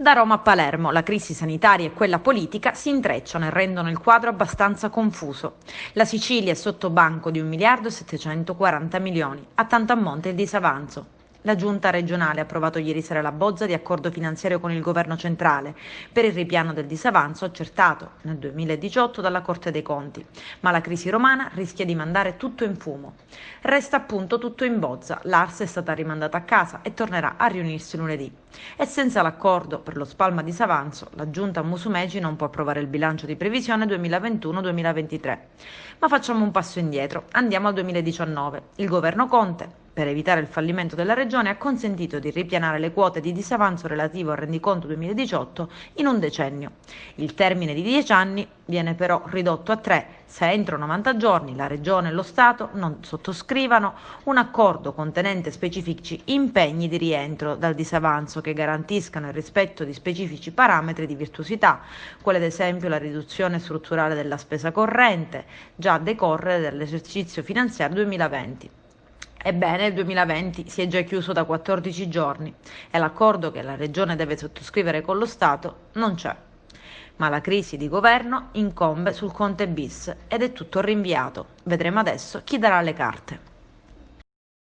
Da Roma a Palermo, la crisi sanitaria e quella politica si intrecciano e rendono il quadro abbastanza confuso. La Sicilia è sotto banco di 1 miliardo e 740 milioni, a tanto ammonta il disavanzo. La Giunta regionale ha approvato ieri sera la bozza di accordo finanziario con il governo centrale per il ripiano del disavanzo accertato nel 2018 dalla Corte dei Conti, ma la crisi romana rischia di mandare tutto in fumo. Resta appunto tutto in bozza, l'Ars è stata rimandata a casa e tornerà a riunirsi lunedì. E senza l'accordo per lo spalma disavanzo, la Giunta Musumeci non può approvare il bilancio di previsione 2021-2023. Ma facciamo un passo indietro, andiamo al 2019. Il governo Conte, per evitare il fallimento della Regione, ha consentito di ripianare le quote di disavanzo relativo al rendiconto 2018 in un decennio. Il termine di 10 anni viene però ridotto a 3 se entro 90 giorni la Regione e lo Stato non sottoscrivano un accordo contenente specifici impegni di rientro dal disavanzo che garantiscano il rispetto di specifici parametri di virtuosità, quale ad esempio la riduzione strutturale della spesa corrente, già a decorrere dall'esercizio finanziario 2020. Ebbene, il 2020 si è già chiuso da 14 giorni e l'accordo che la Regione deve sottoscrivere con lo Stato non c'è. Ma la crisi di governo incombe sul Conte bis ed è tutto rinviato. Vedremo adesso chi darà le carte.